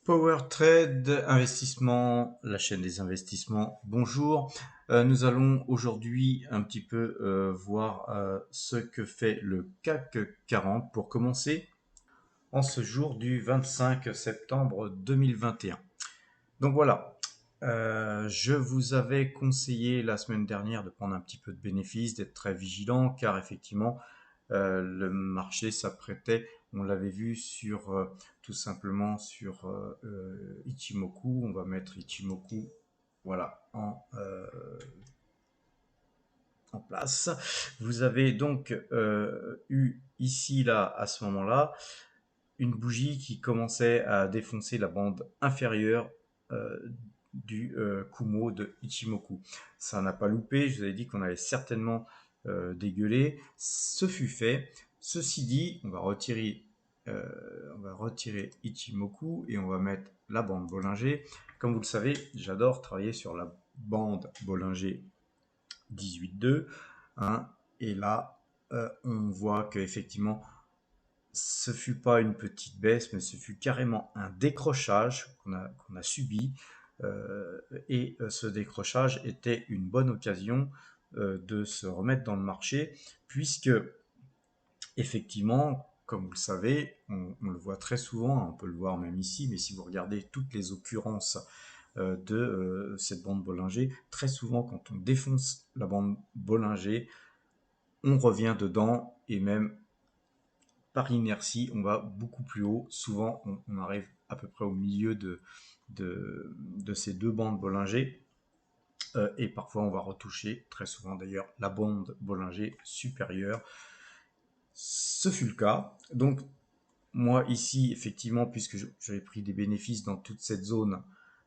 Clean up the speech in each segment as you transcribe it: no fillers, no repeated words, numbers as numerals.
Power Trade Investissement, la chaîne des investissements. Bonjour. Nous allons aujourd'hui un petit peu voir ce que fait le CAC 40 pour commencer en ce jour du 25 septembre 2021. Donc voilà, je vous avais conseillé la semaine dernière de prendre un petit peu de bénéfices, d'être très vigilant, car effectivement, le marché s'apprêtait, on l'avait vu sur tout simplement sur Ichimoku. On va mettre Ichimoku, voilà, en place. Vous avez donc eu ici, là, à ce moment-là, une bougie qui commençait à défoncer la bande inférieure euh, du Kumo de Ichimoku. Ça n'a pas loupé, je vous avais dit qu'on allait certainement dégueuler. Ce fut fait. Ceci dit, on va retirer Ichimoku et on va mettre la bande Bollinger. Comme vous le savez, j'adore travailler sur la bande Bollinger 18.2. Hein, et là, on voit qu'effectivement, ce fut pas une petite baisse, mais ce fut carrément un décrochage qu'on a subi. Et ce décrochage était une bonne occasion de se remettre dans le marché, puisque effectivement, comme vous le savez, on le voit très souvent, on peut le voir même ici, mais si vous regardez toutes les occurrences de cette bande Bollinger, très souvent quand on défonce la bande Bollinger, on revient dedans et même par inertie, on va beaucoup plus haut. Souvent, on arrive à peu près au milieu de ces deux bandes Bollinger. Et parfois, on va retoucher, très souvent d'ailleurs, la bande Bollinger supérieure. Ce fut le cas. Donc, moi, ici, effectivement, puisque j'avais pris des bénéfices dans toute cette zone,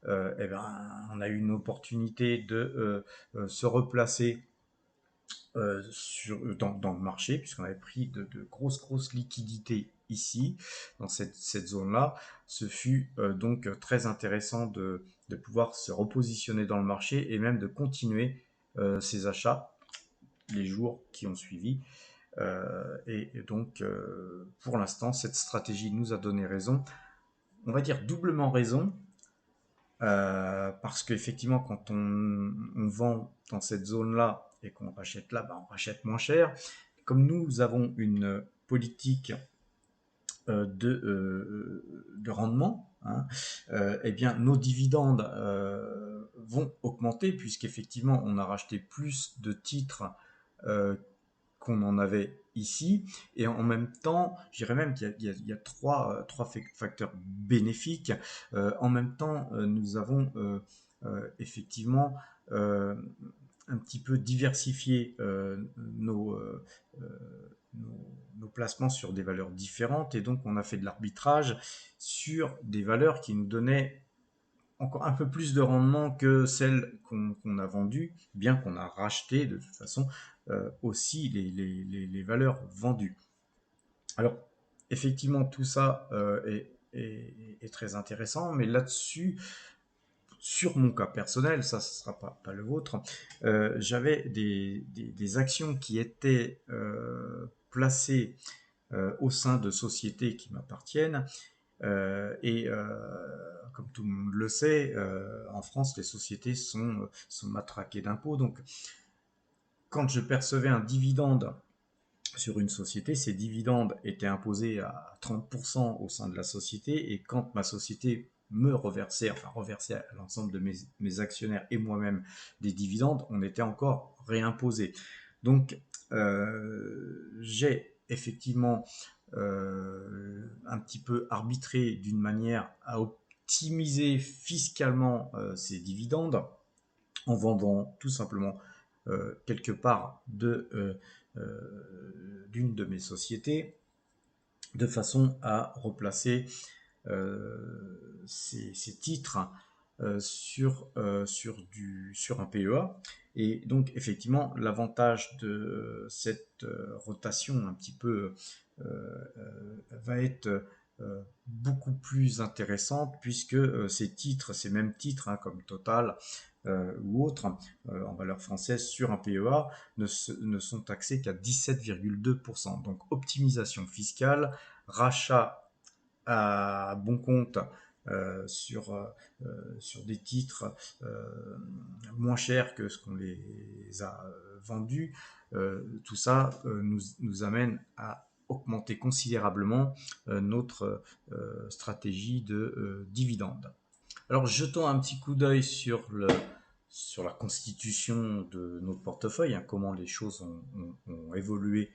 eh ben, on a eu une opportunité de se replacer dans le marché, puisqu'on avait pris de grosses liquidités ici, dans cette zone-là. Ce fut donc très intéressant de pouvoir se repositionner dans le marché et même de continuer ses achats les jours qui ont suivi. Et donc, pour l'instant, cette stratégie nous a donné raison. On va dire doublement raison, parce qu'effectivement, quand on vend dans cette zone-là et qu'on rachète là, bah, on rachète moins cher. Comme nous avons une politique de rendement, hein, eh bien, nos dividendes vont augmenter, puisqu'effectivement, on a racheté plus de titres qu'on en avait ici. Et en même temps, je dirais même qu'il y a trois facteurs bénéfiques. En même temps, nous avons effectivement euh, un petit peu diversifié nos placements sur des valeurs différentes. Et donc, on a fait de l'arbitrage sur des valeurs qui nous donnaient encore un peu plus de rendement que celles qu'on a vendues, bien qu'on a racheté de toute façon aussi les valeurs vendues. Alors, effectivement, tout ça est très intéressant, mais là-dessus, sur mon cas personnel, ça ne sera pas le vôtre, j'avais des actions qui étaient placées au sein de sociétés qui m'appartiennent. Et comme tout le monde le sait, en France, les sociétés sont matraquées d'impôts. Donc, quand je percevais un dividende sur une société, ces dividendes étaient imposés à 30% au sein de la société. Et quand ma société me reversait, enfin reversait à l'ensemble de mes actionnaires et moi-même des dividendes, on était encore réimposé. Donc, j'ai effectivement un petit peu arbitré d'une manière à optimiser fiscalement ces dividendes en vendant tout simplement quelque part d'une de mes sociétés de façon à replacer ces titres sur un PEA. Et donc, effectivement, l'avantage de cette rotation un petit peu va être beaucoup plus intéressante, puisque ces mêmes titres, hein, comme Total ou autres, en valeur française sur un PEA, ne sont taxés qu'à 17,2%. Donc, optimisation fiscale, rachat à bon compte sur des titres moins chers que ce qu'on les a vendus. Tout ça nous amène à augmenter considérablement notre stratégie de dividendes. Alors, jetons un petit coup d'œil sur la constitution de notre portefeuille, hein, comment les choses ont évolué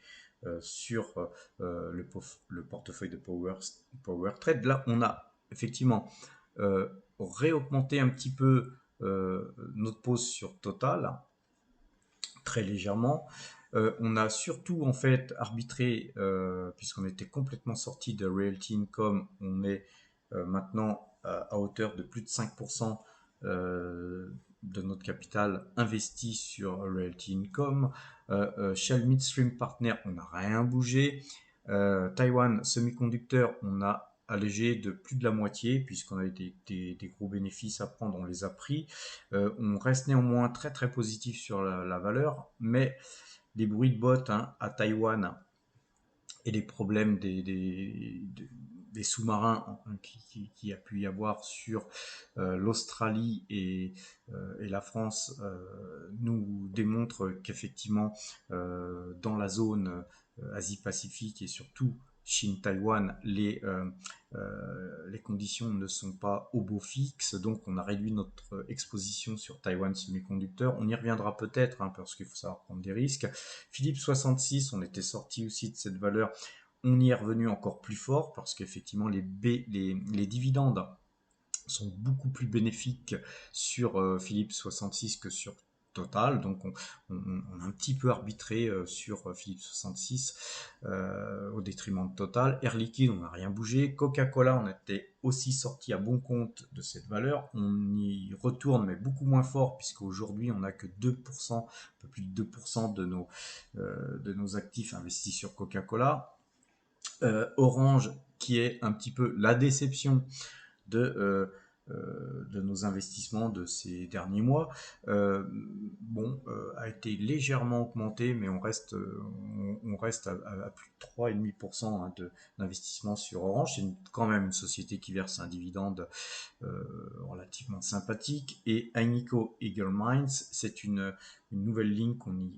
sur le portefeuille de Power Trade. Là, on a effectivement réaugmenté un petit peu notre pause sur Total, très légèrement. On a surtout en fait arbitré, puisqu'on était complètement sorti de Realty Income, on est maintenant à hauteur de plus de 5% de notre capital investi sur Realty Income. Shell Midstream Partner, on n'a rien bougé. Taiwan Semiconductor, on a allégé de plus de la moitié, puisqu'on avait des gros bénéfices à prendre, on les a pris. On reste néanmoins très très positif sur la valeur, mais les bruits de bottes hein, à Taïwan et les problèmes des sous-marins qui a pu y avoir sur l'Australie et la France nous démontrent qu'effectivement dans la zone Asie-Pacifique et surtout Chine-Taïwan, les conditions ne sont pas au beau fixe, donc on a réduit notre exposition sur Taiwan Semiconductor. On y reviendra peut-être, hein, parce qu'il faut savoir prendre des risques. Philips 66, on était sorti aussi de cette valeur. On y est revenu encore plus fort, parce qu'effectivement, les dividendes sont beaucoup plus bénéfiques sur Philips 66 que sur Total, donc on a un petit peu arbitré sur Philips 66 au détriment de Total. Air Liquide, on n'a rien bougé. Coca-Cola, on était aussi sorti à bon compte de cette valeur. On y retourne, mais beaucoup moins fort, puisqu'aujourd'hui, on n'a que 2%, un peu plus de 2% de nos actifs investis sur Coca-Cola. Orange, qui est un petit peu la déception de nos investissements de ces derniers mois, a été légèrement augmenté, mais on reste à plus de 3,5% hein, d'investissement sur Orange. C'est quand même une société qui verse un dividende relativement sympathique. Et Agnico Eagle Mines, c'est une nouvelle ligne qu'on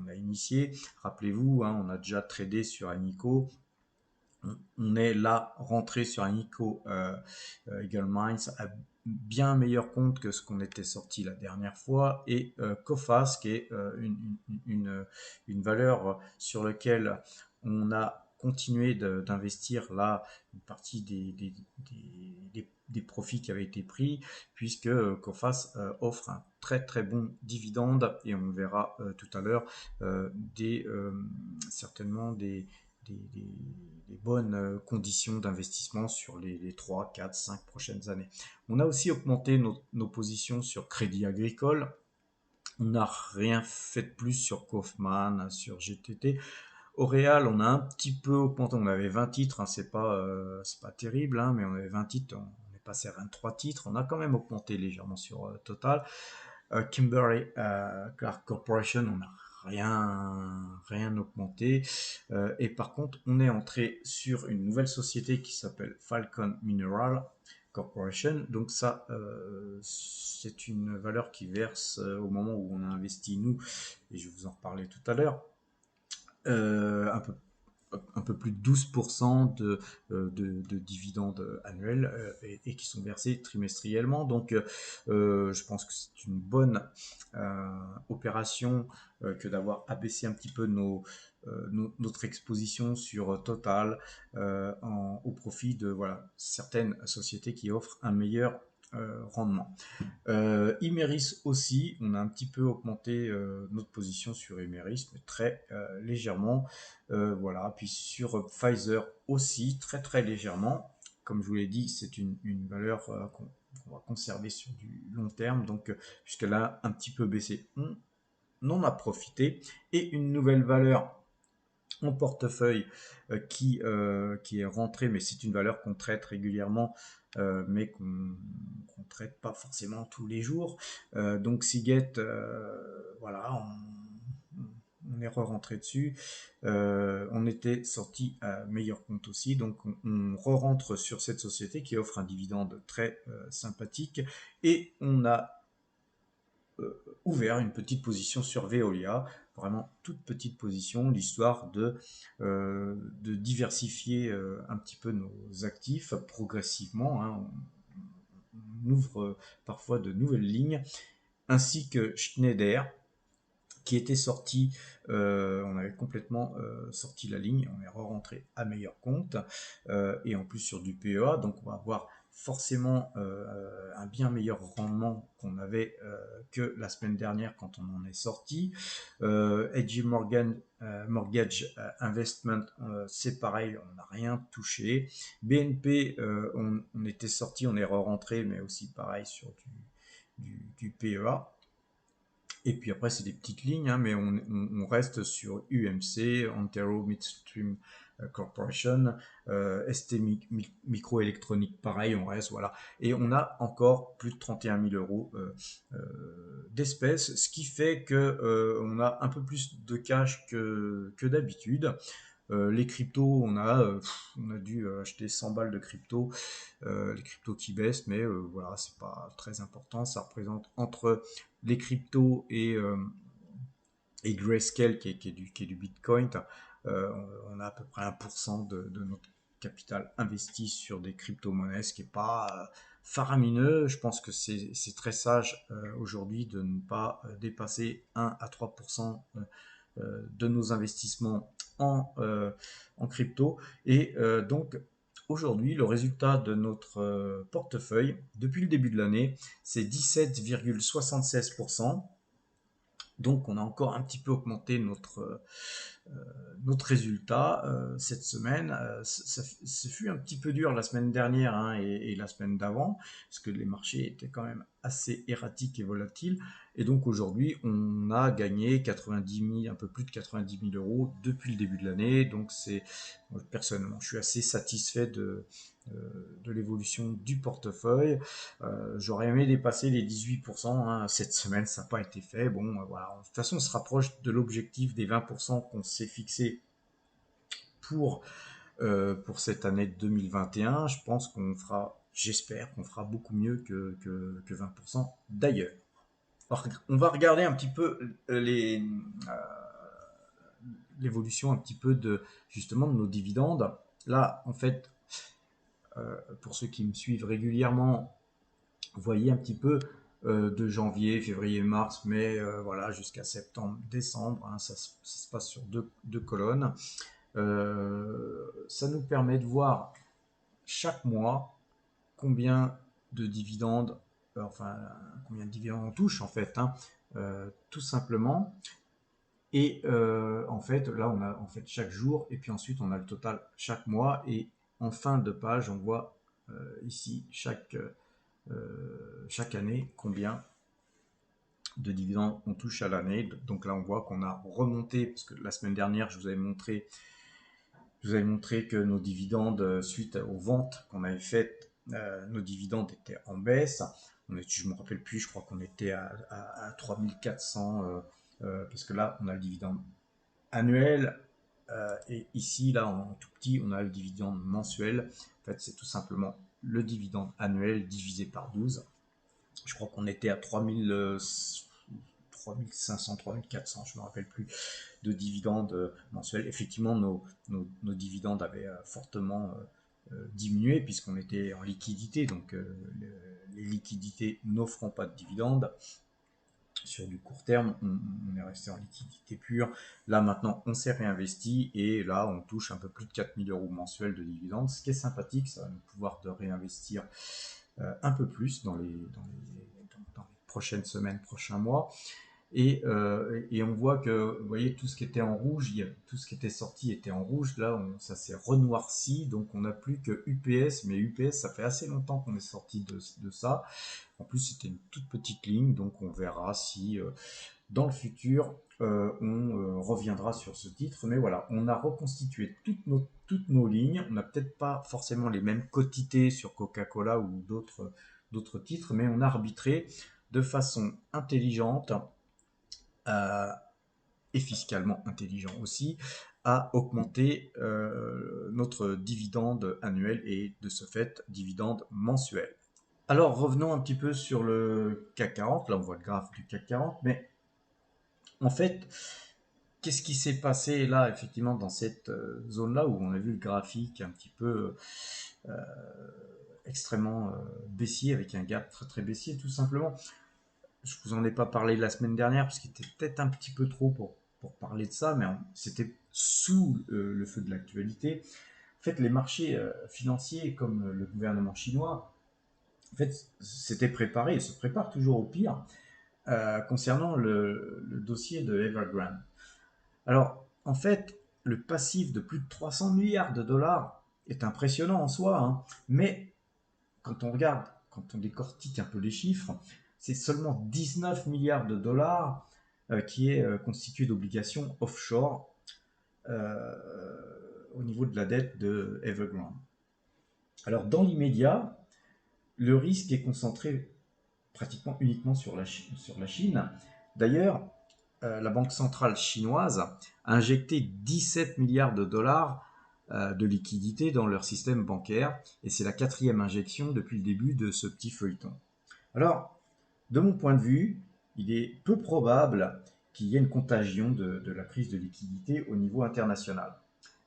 a initiée. Rappelez-vous, hein, on a déjà tradé sur Agnico. On est là rentré sur un ICO Eagle Mines à bien meilleur compte que ce qu'on était sorti la dernière fois, et Coface, qui est une valeur sur laquelle on a continué d'investir là une partie des profits qui avaient été pris, puisque Coface offre un très très bon dividende, et on verra tout à l'heure certainement des bonnes conditions d'investissement sur les 3, 4, 5 prochaines années. On a aussi augmenté nos positions sur Crédit Agricole. On n'a rien fait de plus sur Kaufmann, sur GTT. Auréal, on a un petit peu augmenté. On avait 20 titres, hein, c'est pas terrible, hein, mais on avait 20 titres. On est passé à 23 titres. On a quand même augmenté légèrement sur Total. Kimberly Clark Corporation, on n'a rien augmenté. Et par contre, on est entré sur une nouvelle société qui s'appelle Falcon Mineral Corporation. Donc ça, c'est une valeur qui verse au moment où on a investi nous, et je vais vous en reparler tout à l'heure, un peu plus de 12% de dividendes annuels et qui sont versés trimestriellement. Donc je pense que c'est une bonne opération que d'avoir abaissé un petit peu notre exposition sur Total au profit de certaines sociétés qui offrent un meilleur rendement. Imeris aussi, on a un petit peu augmenté notre position sur Imeris, mais très légèrement. Voilà, puis sur Pfizer aussi, très très légèrement. Comme je vous l'ai dit, c'est une valeur qu'on va conserver sur du long terme, donc puisqu'elle a un petit peu baissé, on en a profité. Et une nouvelle valeur en portefeuille qui est rentrée, mais c'est une valeur qu'on traite régulièrement, mais qu'on ne traite pas forcément tous les jours. Donc Seagate, voilà, on est re-rentré dessus. On était sorti à meilleur compte aussi, donc on re-rentre sur cette société qui offre un dividende très sympathique, et on a ouvert une petite position sur Veolia, vraiment toute petite position, l'histoire de diversifier un petit peu nos actifs progressivement, hein. On ouvre parfois de nouvelles lignes, ainsi que Schneider, qui était sorti, on avait complètement sorti la ligne, on est re-rentré à meilleur compte, et en plus sur du PEA, donc on va avoir forcément un bien meilleur rendement qu'on avait que la semaine dernière quand on en est sorti. AJ Morgan Mortgage Investment, c'est pareil, on n'a rien touché. BNP, on était sorti, on est re-rentré, mais aussi pareil sur du PEA. Et puis après, c'est des petites lignes, hein, mais on reste sur UMC, Antero Midstream Corporation, ST Microélectronique, pareil, on reste, voilà. Et on a encore plus de 31 000 euros d'espèces, ce qui fait que on a un peu plus de cash que d'habitude. Les cryptos, on a dû acheter 100 balles de crypto, les cryptos qui baissent, mais voilà, c'est pas très important. Ça représente entre les cryptos et Grayscale qui est du Bitcoin, on a à peu près 1% de notre capital investi sur des crypto-monnaies, ce qui n'est pas faramineux. Je pense que c'est très sage aujourd'hui de ne pas dépasser 1 à 3% de nos investissements en crypto. Et donc, aujourd'hui, le résultat de notre portefeuille, depuis le début de l'année, c'est 17,76%. Donc, on a encore un petit peu augmenté notre résultat cette semaine. Ça fut un petit peu dur la semaine dernière, hein, et la semaine d'avant, parce que les marchés étaient quand même assez erratiques et volatiles. Et donc aujourd'hui, on a gagné 90 000, un peu plus de 90 000 euros depuis le début de l'année. Donc personnellement, je suis assez satisfait de l'évolution du portefeuille. J'aurais aimé dépasser les 18%, hein, cette semaine, ça n'a pas été fait. Bon, voilà. De toute façon, on se rapproche de l'objectif des 20% qu'on s'est fixé pour cette année 2021. Je pense qu'on fera, j'espère qu'on fera beaucoup mieux que 20% d'ailleurs. Alors, on va regarder un petit peu l'évolution un petit peu justement de nos dividendes. Là, en fait, pour ceux qui me suivent régulièrement, vous voyez un petit peu de janvier, février, mars, mai, voilà, jusqu'à septembre, décembre, hein, ça se passe sur deux colonnes. Ça nous permet de voir chaque mois combien de dividendes, combien de dividendes on touche en fait, hein, tout simplement. Et en fait, là, on a en fait chaque jour, et puis ensuite on a le total chaque mois, et en fin de page, on voit ici chaque année combien de dividendes on touche à l'année. Donc là, on voit qu'on a remonté, parce que la semaine dernière, je vous avais montré que nos dividendes, suite aux ventes qu'on avait faites, nos dividendes étaient en baisse. Je ne me rappelle plus, je crois qu'on était à 3400, parce que là, on a le dividende annuel, et ici, là, en tout petit, on a le dividende mensuel. En fait, c'est tout simplement le dividende annuel divisé par 12. Je crois qu'on était à 3500, 3400, je ne me rappelle plus, de dividendes mensuels. Effectivement, nos dividendes avaient fortement diminué puisqu'on était en liquidité, donc les liquidités n'offrant pas de dividendes. Sur du court terme, on est resté en liquidité pure. Là, maintenant, on s'est réinvesti et là, on touche un peu plus de 4000 euros mensuels de dividendes, ce qui est sympathique. Ça va nous pouvoir de réinvestir un peu plus dans les prochaines semaines, prochains mois. Et on voit que, vous voyez, tout ce qui était en rouge, tout ce qui était sorti était en rouge. Là, ça s'est renoirci, donc on n'a plus que UPS. Mais UPS, ça fait assez longtemps qu'on est sorti de ça. En plus, c'était une toute petite ligne, donc on verra si dans le futur on reviendra sur ce titre. Mais voilà, on a reconstitué toutes nos lignes. On n'a peut-être pas forcément les mêmes quotités sur Coca-Cola ou d'autres titres, mais on a arbitré de façon intelligente. et fiscalement intelligent aussi, à augmenter notre dividende annuel et de ce fait dividende mensuel. Alors revenons un petit peu sur le CAC 40, là on voit le graphe du CAC 40, mais en fait, qu'est-ce qui s'est passé là effectivement dans cette zone-là où on a vu le graphique un petit peu extrêmement baissier avec un gap très très baissier tout simplement. Je vous en ai pas parlé la semaine dernière parce qu'il était peut-être un petit peu trop pour parler de ça, mais c'était sous le feu de l'actualité. En fait, les marchés financiers comme le gouvernement chinois, en fait, s'étaient préparés et se préparent toujours au pire concernant le dossier de Evergrande. Alors, en fait, le passif de plus de 300 milliards de dollars est impressionnant en soi, hein, mais quand on regarde, quand on décortique un peu les chiffres, c'est seulement 19 milliards de dollars qui est constitué d'obligations offshore euh, au niveau de la dette de Evergrande. Alors, dans l'immédiat, le risque est concentré pratiquement uniquement sur la Chine. D'ailleurs, la Banque centrale chinoise a injecté 17 milliards de dollars de liquidités dans leur système bancaire, et c'est la quatrième injection depuis le début de ce petit feuilleton. Alors, de mon point de vue, il est peu probable qu'il y ait une contagion de la crise de liquidité au niveau international.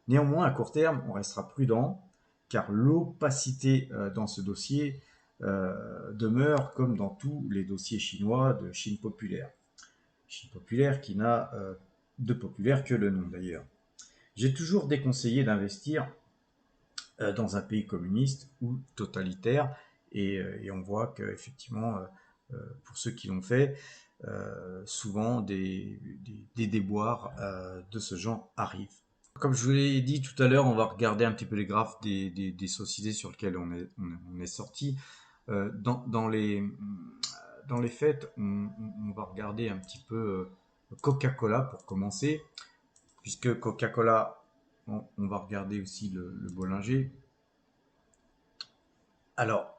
Néanmoins, à court terme, on restera prudent, car l'opacité dans ce dossier demeure comme dans tous les dossiers chinois de Chine populaire. Chine populaire qui n'a de populaire que le nom d'ailleurs. J'ai toujours déconseillé d'investir dans un pays communiste ou totalitaire, et on voit qu'effectivement, pour ceux qui l'ont fait, souvent des déboires de ce genre arrivent. Comme je vous l'ai dit tout à l'heure, on va regarder un petit peu les graphes des sociétés sur lesquelles on est sorti. Dans les faits, on va regarder un petit peu Coca-Cola pour commencer, puisque Coca-Cola, on va regarder aussi le Bollinger. Alors,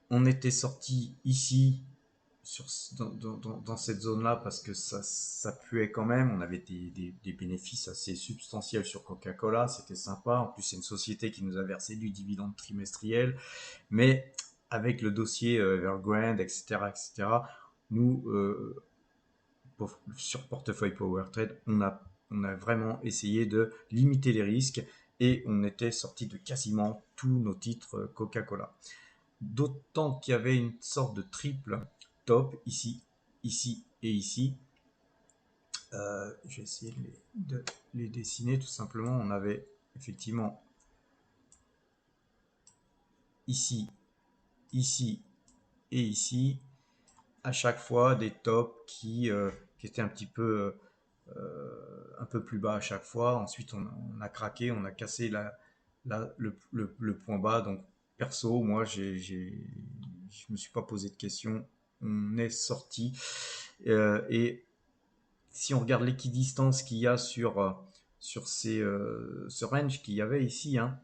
on était sorti ici dans cette zone-là parce que ça puait quand même. On avait des bénéfices assez substantiels sur Coca-Cola, c'était sympa. En plus, c'est une société qui nous a versé du dividende trimestriel. Mais avec le dossier Evergrande, etc., nous, sur portefeuille PowerTrade, on a vraiment essayé de limiter les risques et on était sorti de quasiment tous nos titres Coca-Cola. D'autant qu'il y avait une sorte de triple top ici, ici et ici. Je vais essayer de les dessiner tout simplement. On avait effectivement ici, ici et ici, à chaque fois des tops qui étaient un peu plus bas à chaque fois. Ensuite, on a craqué, on a cassé le point bas. Donc, perso, moi, je me suis pas posé de questions. On est sorti. Et si on regarde l'équidistance qu'il y a sur ce range qu'il y avait ici, hein,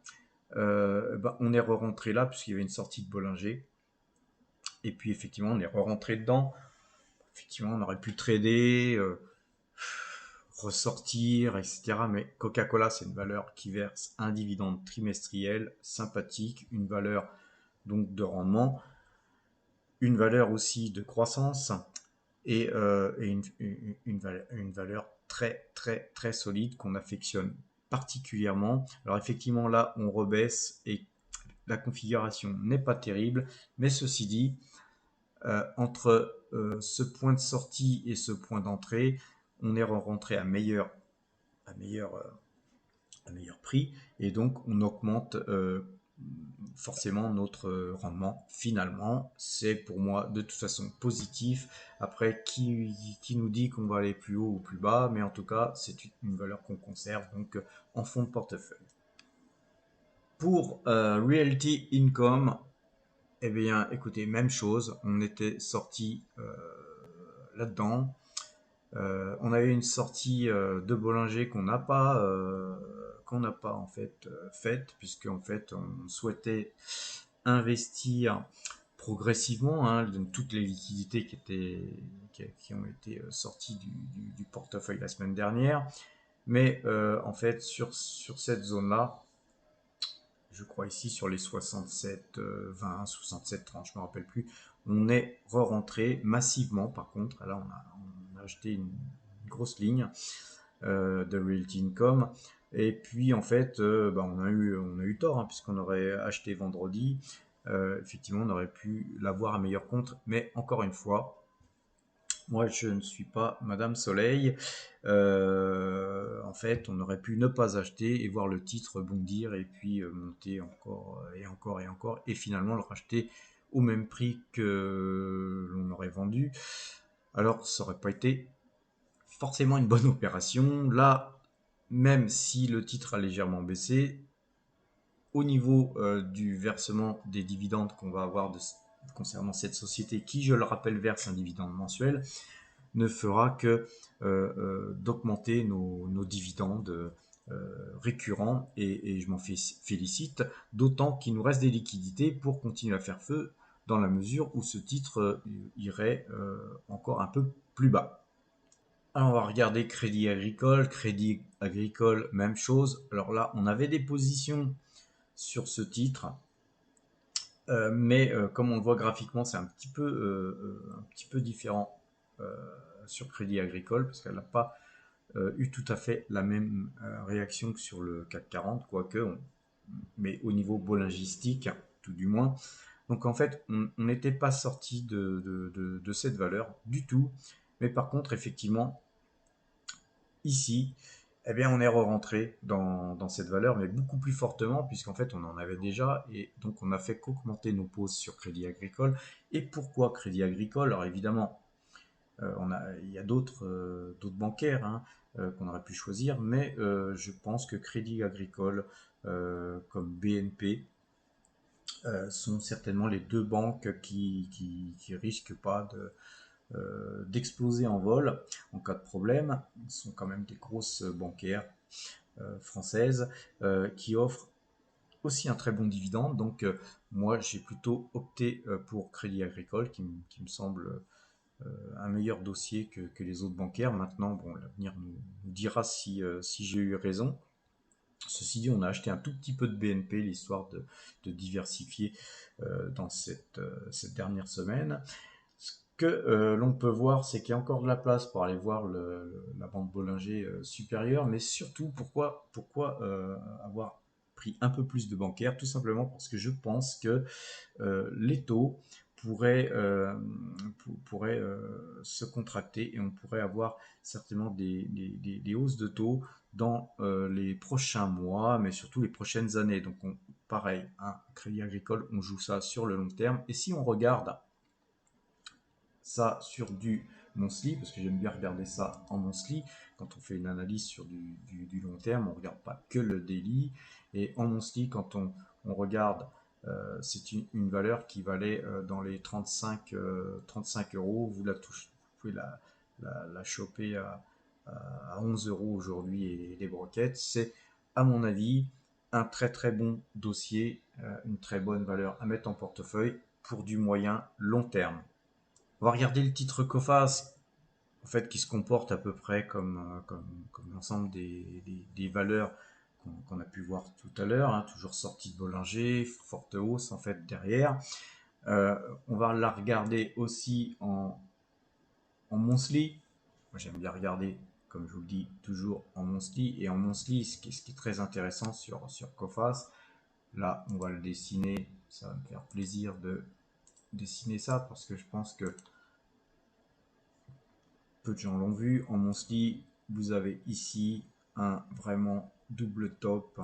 bah, on est re-rentré là puisqu'il y avait une sortie de Bollinger. Et puis effectivement, on est re-rentré dedans. Effectivement, on aurait pu trader, ressortir, etc. Mais Coca-Cola, c'est une valeur qui verse un dividende trimestriel sympathique, une valeur donc de rendement, une valeur aussi de croissance et une valeur très très très solide qu'on affectionne particulièrement. Alors effectivement là on rebaisse et la configuration n'est pas terrible, mais ceci dit, entre ce point de sortie et ce point d'entrée, on est rentré à meilleur prix et donc on augmente forcément notre rendement. Finalement, c'est pour moi de toute façon positif. Après, qui nous dit qu'on va aller plus haut ou plus bas, mais en tout cas, c'est une valeur qu'on conserve donc en fond de portefeuille. Pour Realty Income, eh bien, écoutez, même chose, on était sorti là-dedans. On avait une sortie de Bollinger qu'on n'a pas en fait faite, puisque en fait on souhaitait investir progressivement, hein, toutes les liquidités qui ont été sorties du portefeuille la semaine dernière. Mais en fait, sur cette zone-là, je crois ici sur les 67, 20, 67, 30, je ne me rappelle plus, on est re-rentré massivement par contre. Là, on a acheté une grosse ligne de Realty Income. Et puis en fait, on a eu tort, hein, puisqu'on aurait acheté vendredi. Effectivement, on aurait pu l'avoir à meilleur compte. Mais encore une fois, moi, je ne suis pas Madame Soleil. En fait, on aurait pu ne pas acheter et voir le titre bondir et puis monter encore et encore et encore et finalement le racheter au même prix que l'on aurait vendu. Alors, ça n'aurait pas été forcément une bonne opération. Là, même si le titre a légèrement baissé, au niveau du versement des dividendes qu'on va avoir concernant cette société qui, je le rappelle, verse un dividende mensuel, ne fera que d'augmenter nos dividendes récurrents et je m'en félicite, d'autant qu'il nous reste des liquidités pour continuer à faire feu dans la mesure où ce titre irait encore un peu plus bas. Alors on va regarder Crédit Agricole. Crédit Agricole, même chose. Alors là, on avait des positions sur ce titre, mais comme on le voit graphiquement, c'est un petit peu différent sur Crédit Agricole, parce qu'elle n'a pas eu tout à fait la même réaction que sur le CAC 40, quoique, mais au niveau bollingistique, tout du moins. Donc en fait, on n'était pas sorti de cette valeur du tout, mais par contre, effectivement, ici, eh bien, on est re-rentré dans cette valeur, mais beaucoup plus fortement, puisqu'en fait, on en avait déjà, et donc on a fait qu'augmenter nos pauses sur Crédit Agricole. Et pourquoi Crédit Agricole? Alors évidemment, il y a d'autres bancaires, hein, qu'on aurait pu choisir, mais je pense que Crédit Agricole, comme BNP, sont certainement les deux banques qui risquent pas d'exploser en vol en cas de problème. Ce sont quand même des grosses bancaires françaises qui offrent aussi un très bon dividende. Donc moi j'ai plutôt opté pour Crédit Agricole qui me semble un meilleur dossier que les autres bancaires. Maintenant, bon, l'avenir nous dira si j'ai eu raison. Ceci dit, on a acheté un tout petit peu de BNP, l'histoire de diversifier dans cette dernière semaine. Ce que l'on peut voir, c'est qu'il y a encore de la place pour aller voir la bande Bollinger supérieure, mais surtout, pourquoi avoir pris un peu plus de bancaires? Tout simplement parce que je pense que les taux pourraient se contracter et on pourrait avoir certainement des hausses de taux dans les prochains mois, mais surtout les prochaines années. Donc pareil, un Crédit Agricole, on joue ça sur le long terme. Et si on regarde ça sur du monthly, parce que j'aime bien regarder ça en monthly, quand on fait une analyse sur du long terme, on ne regarde pas que le daily. Et en monthly, quand on regarde, c'est une valeur qui valait dans les 35 euros. Vous pouvez la choper à 11 euros aujourd'hui et les broquettes. C'est, à mon avis, un très très bon dossier, une très bonne valeur à mettre en portefeuille pour du moyen long terme. On va regarder le titre Coface, en fait, qui se comporte à peu près comme l'ensemble des valeurs qu'on a pu voir tout à l'heure, hein, toujours sortie de Bollinger, forte hausse en fait derrière. On va la regarder aussi en monthly. Moi j'aime bien regarder, comme je vous le dis, toujours en monthly. Et en monthly, ce qui est très intéressant sur Coface, là on va le dessiner, ça va me faire plaisir de dessiner ça parce que je pense que peu de gens l'ont vu. En monthly, vous avez ici un vraiment double top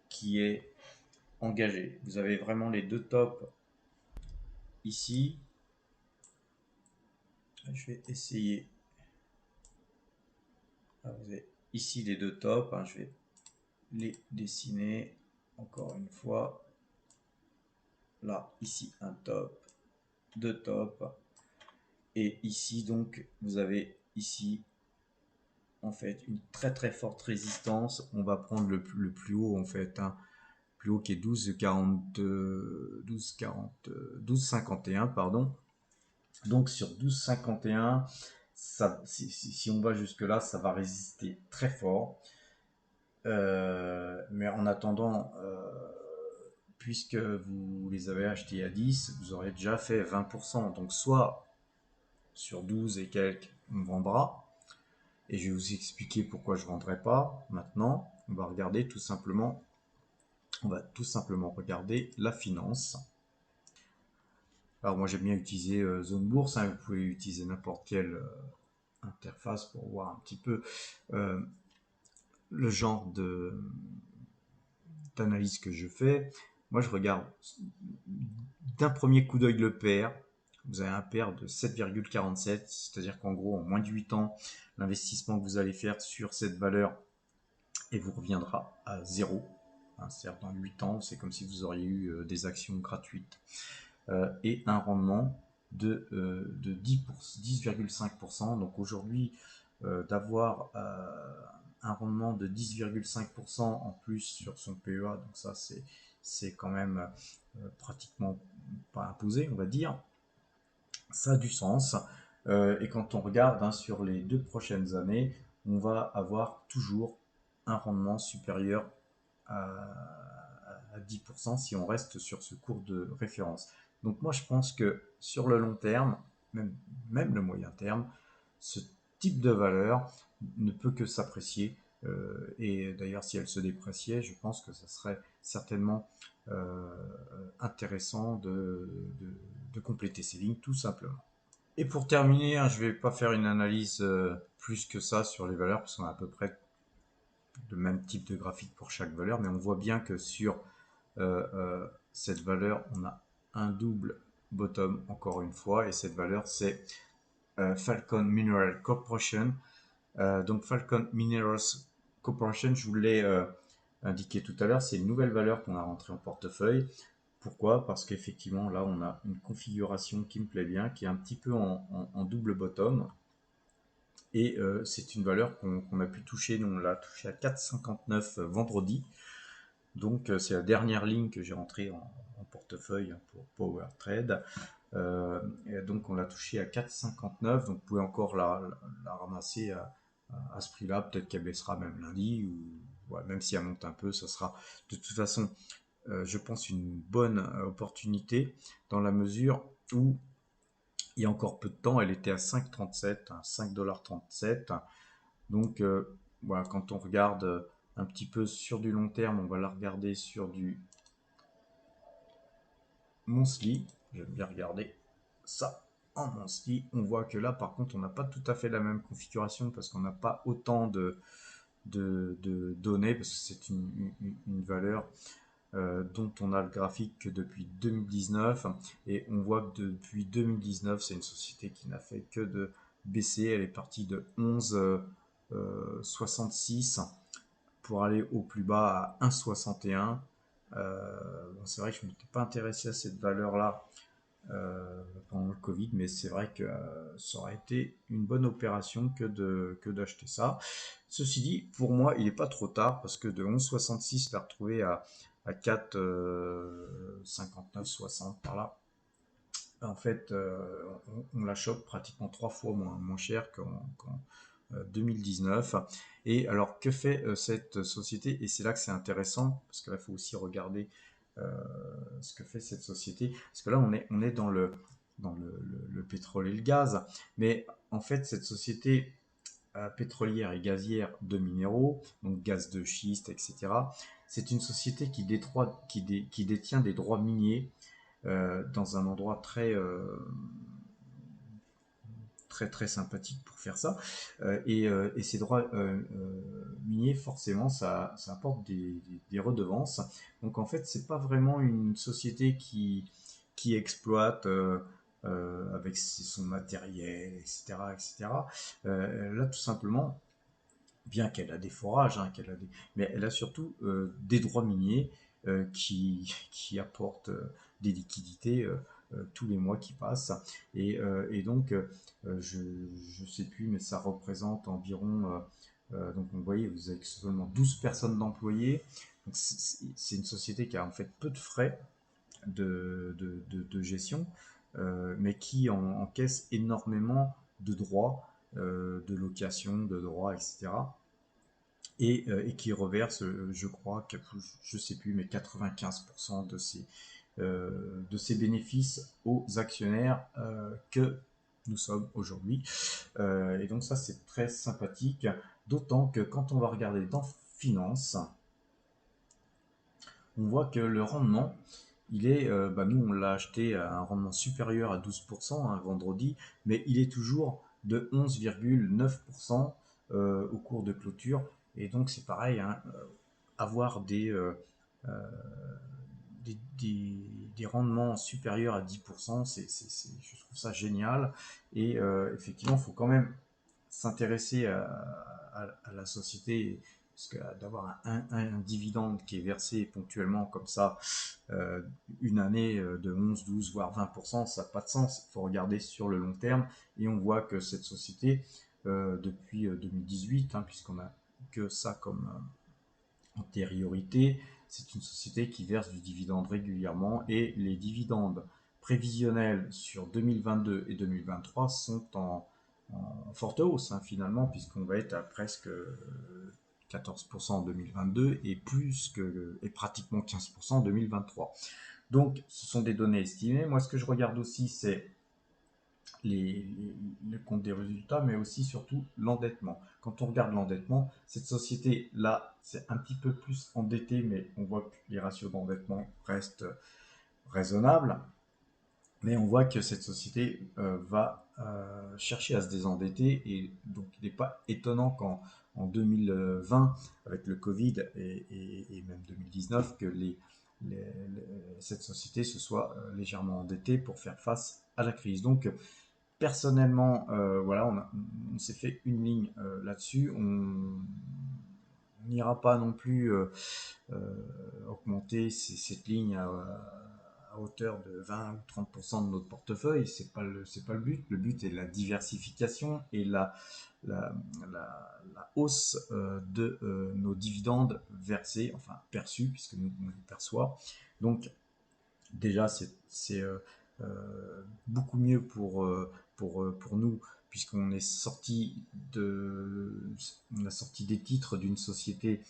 qui est engagé. Vous avez vraiment les deux tops ici. Je vais essayer. Ah, vous avez ici les deux tops. Je vais les dessiner encore une fois. Là, ici un top, deux tops. Et ici, donc, vous avez ici en fait une très très forte résistance. On va prendre le plus haut en fait, hein, plus haut qui est 12,51, pardon. Donc sur 12,51, si on va jusque là, ça va résister très fort. Mais en attendant, puisque vous les avez achetés à 10, vous aurez déjà fait 20%. Donc soit sur 12 et quelques, on vendra. Et je vais vous expliquer pourquoi je ne vendrai pas maintenant. On va regarder tout simplement, on va tout simplement regarder la finance. Alors moi j'aime bien utiliser Zone Bourse, hein, vous pouvez utiliser n'importe quelle interface pour voir un petit peu euh, le genre d'analyse que je fais. Moi je regarde d'un premier coup d'œil le pair. Vous avez un pair de 7,47, c'est-à-dire qu'en gros en moins de 8 ans, l'investissement que vous allez faire sur cette valeur et vous reviendra à zéro. C'est-à-dire dans 8 ans, c'est comme si vous auriez eu des actions gratuites. Et un rendement de 10,5%. Donc aujourd'hui, d'avoir un rendement de 10,5% en plus sur son PEA, donc ça c'est quand même pratiquement pas imposé, on va dire. Ça a du sens. Et quand on regarde sur les 2 prochaines années, on va avoir toujours un rendement supérieur à 10% si on reste sur ce cours de référence. Donc moi je pense que sur le long terme, même le moyen terme, ce type de valeur ne peut que s'apprécier. Et d'ailleurs si elle se dépréciait, je pense que ça serait certainement intéressant de compléter ces lignes tout simplement. Et pour terminer, je ne vais pas faire une analyse plus que ça sur les valeurs, parce qu'on a à peu près le même type de graphique pour chaque valeur, mais on voit bien que sur cette valeur, on a un double bottom encore une fois, et cette valeur c'est Falcon Mineral Corporation. Donc Falcon Minerals Corporation, je vous l'ai indiqué tout à l'heure, c'est une nouvelle valeur qu'on a rentrée en portefeuille. Pourquoi? Parce qu'effectivement là on a une configuration qui me plaît bien, qui est un petit peu en double bottom. Et c'est une valeur qu'on a pu toucher, nous on l'a touché à 4,59 vendredi. Donc c'est la dernière ligne que j'ai rentrée en portefeuille pour Power Trade. Et donc on l'a touché à 4,59. Donc vous pouvez encore la ramasser à ce prix-là. Peut-être qu'elle baissera même lundi. Ou ouais, même si elle monte un peu, ça sera de toute façon, je pense, une bonne opportunité dans la mesure où il y a encore peu de temps, elle était à 5,37, 5,37 $. Donc voilà, quand on regarde un petit peu sur du long terme, on va la regarder sur du monthly. J'aime bien regarder ça en monthly. On voit que là, par contre, on n'a pas tout à fait la même configuration parce qu'on n'a pas autant de données, parce que c'est une valeur dont on a le graphique que depuis 2019. Et on voit que depuis 2019, c'est une société qui n'a fait que de baisser. Elle est partie de 11,66 pour aller au plus bas à 1,61. Bon, c'est vrai que je ne m'étais pas intéressé à cette valeur-là pendant le Covid, mais c'est vrai que ça aurait été une bonne opération que d'acheter ça. Ceci dit, pour moi, il n'est pas trop tard parce que de 11,66 la retrouver à 4,59, 60 par là. En fait, on la chope pratiquement 3 fois moins cher qu'en 2019. Et alors, que fait cette société? Et c'est là que c'est intéressant, parce que là, il faut aussi regarder ce que fait cette société. Parce que là, on est dans le pétrole et le gaz. Mais en fait, cette société pétrolière et gazière de minéraux, donc gaz de schiste, etc., c'est une société qui détient des droits miniers dans un endroit très sympathique pour faire ça. Et ces droits miniers, forcément, ça apporte des redevances. Donc en fait, c'est pas vraiment une société qui exploite avec son matériel, etc., etc. Là, tout simplement, bien qu'elle a des forages, hein, mais elle a surtout des droits miniers qui apportent des liquidités tous les mois qui passent. Et donc, je ne sais plus, mais ça représente environ, donc vous voyez, vous avez seulement 12 personnes d'employés, C'est une société qui a en fait peu de frais de gestion, mais qui encaisse énormément de droits, de location, de droits, etc. Et qui reverse, je crois, je sais plus, mais 95% de ses bénéfices aux actionnaires que nous sommes aujourd'hui. Et donc ça, c'est très sympathique, d'autant que quand on va regarder dans finance, on voit que le rendement, il est, nous on l'a acheté à un rendement supérieur à 12% vendredi, mais il est toujours de 11,9% au cours de clôture. Et donc c'est pareil, hein, avoir des rendements supérieurs à 10%, je trouve ça génial. Et effectivement, il faut quand même s'intéresser à la société, parce que d'avoir un dividende qui est versé ponctuellement comme ça, une année de 11, 12, voire 20%, ça n'a pas de sens. Il faut regarder sur le long terme. Et on voit que cette société, depuis 2018, hein, puisqu'on a que ça comme antériorité, c'est une société qui verse du dividende régulièrement, et les dividendes prévisionnels sur 2022 et 2023 sont en forte hausse, hein, finalement, puisqu'on va être à presque 14% en 2022 et pratiquement 15% en 2023. Donc, ce sont des données estimées. Moi, ce que je regarde aussi, c'est les comptes des résultats, mais aussi surtout l'endettement. Quand on regarde l'endettement, cette société-là, c'est un petit peu plus endetté, mais on voit que les ratios d'endettement restent raisonnables. Mais on voit que cette société va chercher à se désendetter, et donc il n'est pas étonnant qu'en 2020, avec le Covid et même 2019, que cette société se soit légèrement endettée pour faire face à la crise. Donc personnellement, voilà, on s'est fait une ligne là-dessus. On n'ira pas non plus augmenter cette ligne à hauteur de 20 ou 30% de notre portefeuille. C'est pas le but. Le but est la diversification et la, la hausse de nos dividendes versés, enfin perçus, puisque nous on les perçoit. Donc déjà, c'est beaucoup mieux pour nous, puisqu'on est on a sorti des titres d'une société,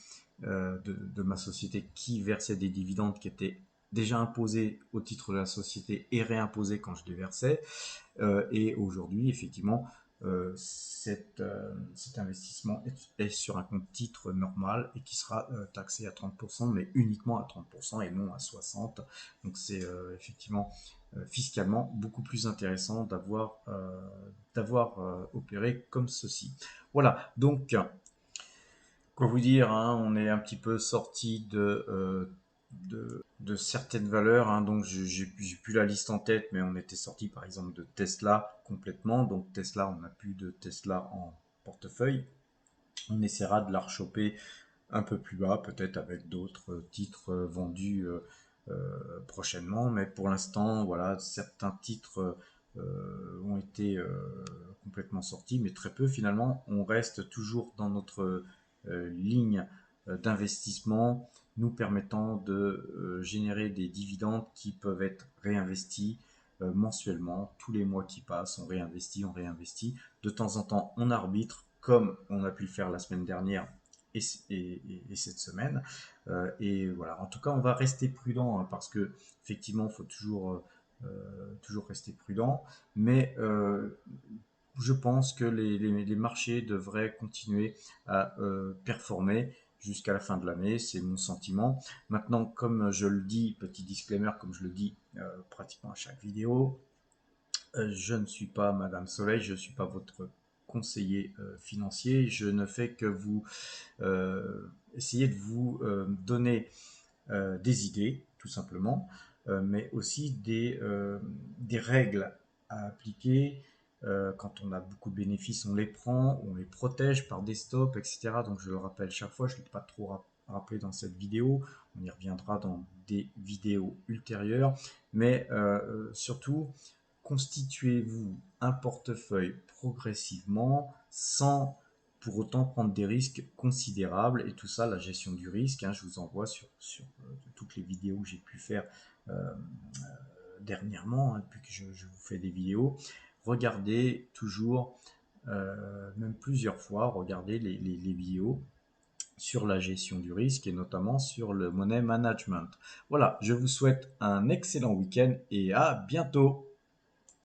de ma société, qui versait des dividendes qui étaient déjà imposés au titre de la société et réimposés quand je les versais. Et aujourd'hui, effectivement, cet investissement est sur un compte titre normal, et qui sera taxé à 30%, mais uniquement à 30% et non à 60%. Donc c'est effectivement fiscalement beaucoup plus intéressant d'avoir opéré comme ceci. Voilà, donc quoi vous dire, hein, on est un petit peu sorti de certaines valeurs, hein, donc j'ai plus la liste en tête, mais on était sorti par exemple de Tesla complètement. Donc Tesla, on n'a plus de Tesla en portefeuille. On essaiera de la rechoper un peu plus bas, peut-être avec d'autres titres vendus prochainement, mais pour l'instant, voilà, certains titres ont été complètement sortis, mais très peu finalement. On reste toujours dans notre ligne d'investissement, nous permettant de générer des dividendes qui peuvent être réinvestis mensuellement. Tous les mois qui passent, on réinvestit, on réinvestit. De temps en temps, on arbitre, comme on a pu le faire la semaine dernière et cette semaine. Et voilà, en tout cas, on va rester prudent, hein, parce que effectivement, il faut toujours rester prudent. Mais je pense que les marchés devraient continuer à performer jusqu'à la fin de l'année, c'est mon sentiment. Maintenant, comme je le dis, petit disclaimer, comme je le dis pratiquement à chaque vidéo, je ne suis pas Madame Soleil, je ne suis pas votre conseiller financier, je ne fais que vous essayer de vous donner des idées, tout simplement, mais aussi des règles à appliquer. Quand on a beaucoup de bénéfices, on les prend, on les protège par des stops, etc. Donc je le rappelle chaque fois, je ne l'ai pas trop rappelé dans cette vidéo, on y reviendra dans des vidéos ultérieures, mais surtout, constituez-vous un portefeuille progressivement, sans pour autant prendre des risques considérables. Et tout ça, la gestion du risque, hein, je vous envoie sur toutes les vidéos que j'ai pu faire dernièrement, hein, depuis que je vous fais des vidéos. Regardez toujours, même plusieurs fois, regardez les vidéos sur la gestion du risque et notamment sur le money management. Voilà, je vous souhaite un excellent week-end et à bientôt.